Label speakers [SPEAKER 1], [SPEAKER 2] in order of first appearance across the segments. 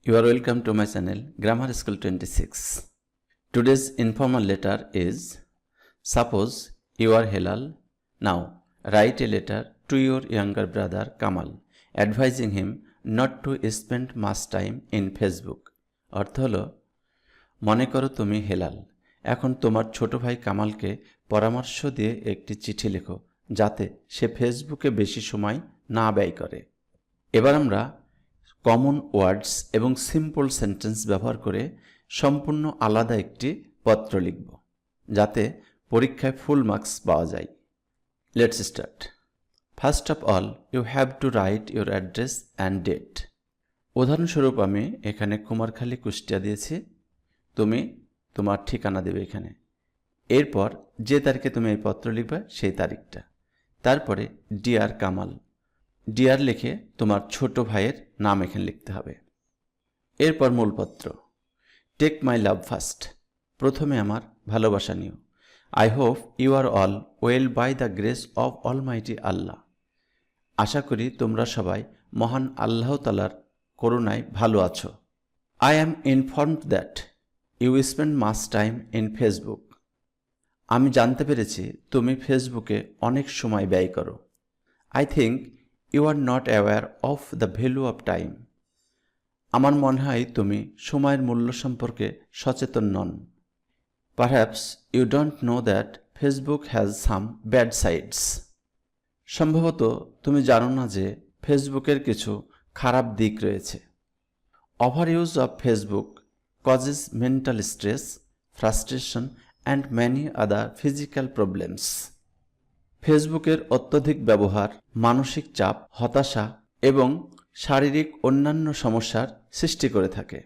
[SPEAKER 1] You are welcome to my channel Grammar School 26. Today's informal letter is: suppose you are Helal. Now write a letter to your younger brother Kamal, advising him not to spend much time in Facebook. অর্থ হলো, মনে করো তুমি হেলাল, এখন তোমার ছোট ভাই কামালকে পরামর্শ দিয়ে একটি চিঠি লেখো যাতে সে ফেসবুকে বেশি সময় না ব্যয় করে। এবার আমরা কমন ওয়ার্ডস এবং সিম্পল সেন্টেন্স ব্যবহার করে সম্পূর্ণ আলাদা একটি পত্র লিখব যাতে পরীক্ষায় ফুল মার্কস পাওয়া যায়। Let's start. First of all you have to write your address and date. উদাহরণস্বরূপ আমি এখানে কুমারখালী কুষ্টিয়া দিয়েছি, তুমি তোমার ঠিকানা দেবে এখানে। এরপর যে তারিখে তুমি এই পত্র লিখবে সেই তারিখটা, তারপরে ডিয়ার কামাল, ডিয়ার লিখে তোমার ছোট ভাইয়ের নাম এখানে লিখতে হবে। এরপর মূলপত্র, টেক মাই লাভ ফার্স্ট, প্রথমে আমার ভালোবাসা নিও। I hope you are all well by the grace of almighty Allah, আশা করি তোমরা সবাই মহান আল্লাহ তাআলার করুণায় ভালো আছো। I am informed that you spend much time in Facebook, আমি জানতে পেরেছি তুমি ফেসবুকে অনেক সময় ব্যয় করো। I think you are not aware of the value of time, আমার মনে হয় তুমি সময়ের মূল্য সম্পর্কে সচেতন নন। Perhaps you don't know that Facebook has some bad sides, সম্ভবত তুমি জানো না যে ফেসবুকের কিছু খারাপ দিক রয়েছে। Overuse of Facebook causes mental stress, frustration and many other physical problems, ফেসবুকের অত্যধিক ব্যবহার মানসিক চাপ, হতাশা এবং শারীরিক অন্যান্য সমস্যার সৃষ্টি করে থাকে।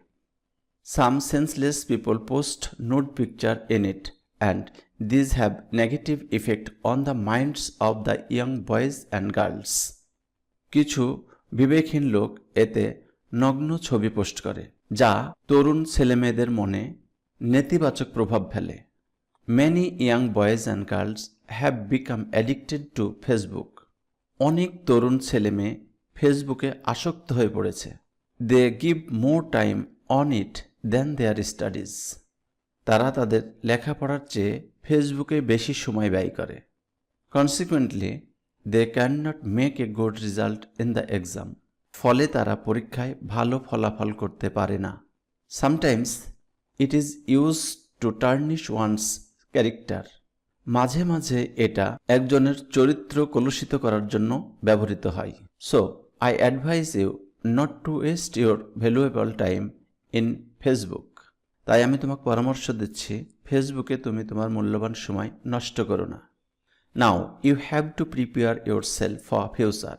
[SPEAKER 1] Some senseless people post nude picture in it and this have negative effect on the minds of the young boys and girls, কিছু বিবেকহীন লোক এতে নগ্ন ছবি পোস্ট করে যা তরুণ ছেলেমেয়েদের মনে নেতিবাচক প্রভাব ফেলে। Many young boys and girls have become addicted to Facebook, অনেক তরুণ ছেলে মেয়ে ফেসবুকে আসক্ত হয়ে পড়েছে। They give more time on it than their studies, তারা তাদের লেখাপড়ার চেয়ে ফেসবুকে বেশি সময় ব্যয় করে। Consequently, they cannot make a good result in the exam, ফলে তারা পরীক্ষায় ভালো ফলাফল করতে পারে না। Sometimes it is used to tarnish one's character, মাঝে মাঝে এটা একজনের চরিত্র কলুষিত করার জন্য ব্যবহৃত হয়। So I advise you not to waste your valuable time in Facebook, তাই আমি তোমাকে পরামর্শ দিচ্ছি ফেসবুকে তুমি তোমার মূল্যবান সময় নষ্ট করো না। Now you have to prepare yourself for future,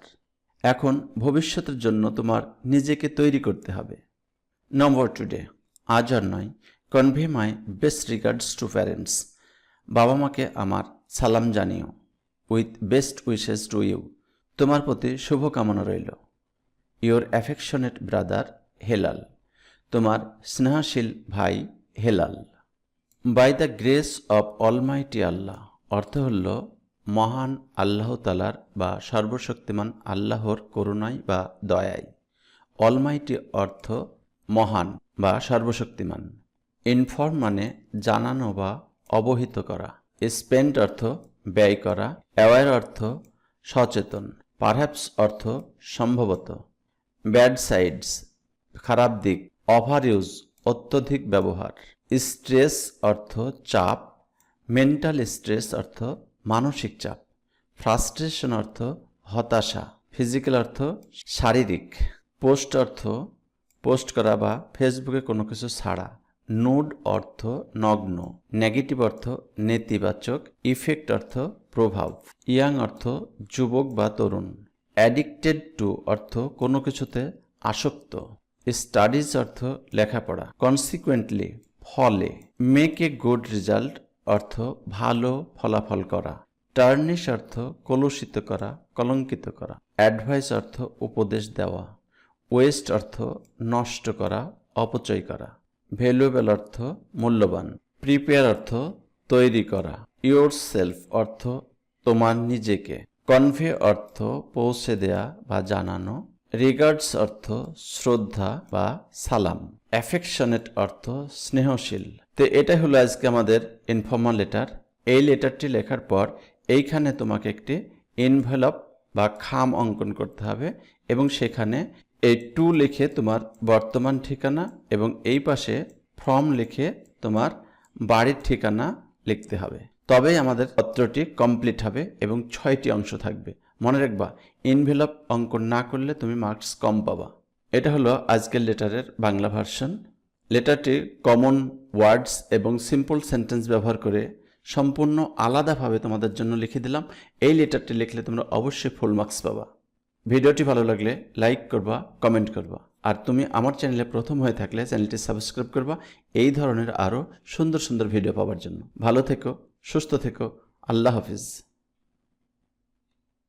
[SPEAKER 1] এখন ভবিষ্যতের জন্য তোমার নিজেকে তৈরি করতে হবে। নম্বর টুডে, আজ আর নয়, convey my best regards to parents, বাবা মাকে আমার সালাম জানিও। With best wishes to you, তোমার প্রতি শুভকামনা রইল। ইউর অ্যাফেকশনেট ব্রাদার হেলাল, তোমার স্নেহশীল ভাই Helal. By the grace of almighty Allah, অর্থ হল মহান আল্লাহ তাআলার বা সর্বশক্তিমান আল্লাহর করুণায় বা দয়ায়। অলমাইটি অর্থ মহান বা সর্বশক্তিমান। ইনফর্ম মানে জানানো বা অবহিত করা। স্পেন্ড অর্থ ব্যয় করা। অ্যাওয়্যার অর্থ সচেতন। পারহ্যাপস অর্থ সম্ভবত। ব্যাড সাইডস খারাপ দিক। ওভার ইউজ অত্যধিক ব্যবহার। স্ট্রেস অর্থ চাপ। মেন্টাল স্ট্রেস অর্থ মানসিক চাপ। ফ্রাস্ট্রেশন অর্থ হতাশা। ফিজিক্যাল অর্থ শারীরিক। পোস্ট অর্থ পোস্ট করা বা ফেসবুকে কোনো কিছু ছাড়া। নুড অর্থ নগ্ন। নেগেটিভ অর্থ নেতিবাচক। ইফেক্ট অর্থ প্রভাব। ইয়াং অর্থ যুবক বা তরুণ। অ্যাডিক্টেড টু অর্থ কোনো কিছুতে আসক্ত। স্টাডিজ অর্থ লেখাপড়া। কনসিকুয়েন্টলি ফলে। মেক এ গুড রেজাল্ট অর্থ ভালো ফলাফল করা। টার্নিশ অর্থ কলুষিত করা, কলঙ্কিত করা। অ্যাডভাইস অর্থ উপদেশ দেওয়া। ওয়েস্ট অর্থ নষ্ট করা, অপচয় করা। ভ্যালুয়েবল অর্থ মূল্যবান। প্রিপেয়ার অর্থ তৈরি করা। ইয়োর সেলফ অর্থ তোমার নিজেকে। কনভে অর্থ পৌঁছে দেয়া বা জানানো। রিগার্ডস অর্থ শ্রদ্ধা বা সালাম, অ্যাফেকশনেট অর্থ স্নেহশীল। তো এটা হলো আজকে আমাদের ইনফর্মাল লেটার। এই লেটারটি লেখার পর এইখানে তোমাকে একটি এনভেলপ বা খাম অঙ্কন করতে হবে এবং সেখানে এই টু লিখে তোমার বর্তমান ঠিকানা এবং এই পাশে ফ্রম লিখে তোমার বাড়ির ঠিকানা লিখতে হবে। তবেই আমাদের পত্রটি কমপ্লিট হবে এবং 6টি অংশ থাকবে। মনে রাখবা, এনভেলপ অঙ্কন না করলে তুমি মার্কস কম পাবা। এটা হলো আজকের লেটারের বাংলা ভার্সন। লেটারটি কমন ওয়ার্ডস এবং সিম্পল সেন্টেন্স ব্যবহার করে সম্পূর্ণ আলাদাভাবে তোমাদের জন্য লিখে দিলাম। এই লেটারটি লিখলে তোমরা অবশ্যই ফুল মার্কস পাবা। ভিডিওটি ভালো লাগলে লাইক করবা, কমেন্ট করবা, আর তুমি আমার চ্যানেলে প্রথম হয়ে থাকলে চ্যানেলটি সাবস্ক্রাইব করবা এই ধরনের আরও সুন্দর সুন্দর ভিডিও পাওয়ার জন্য। ভালো থেকো, সুস্থ থেকো, আল্লাহ হাফিজ।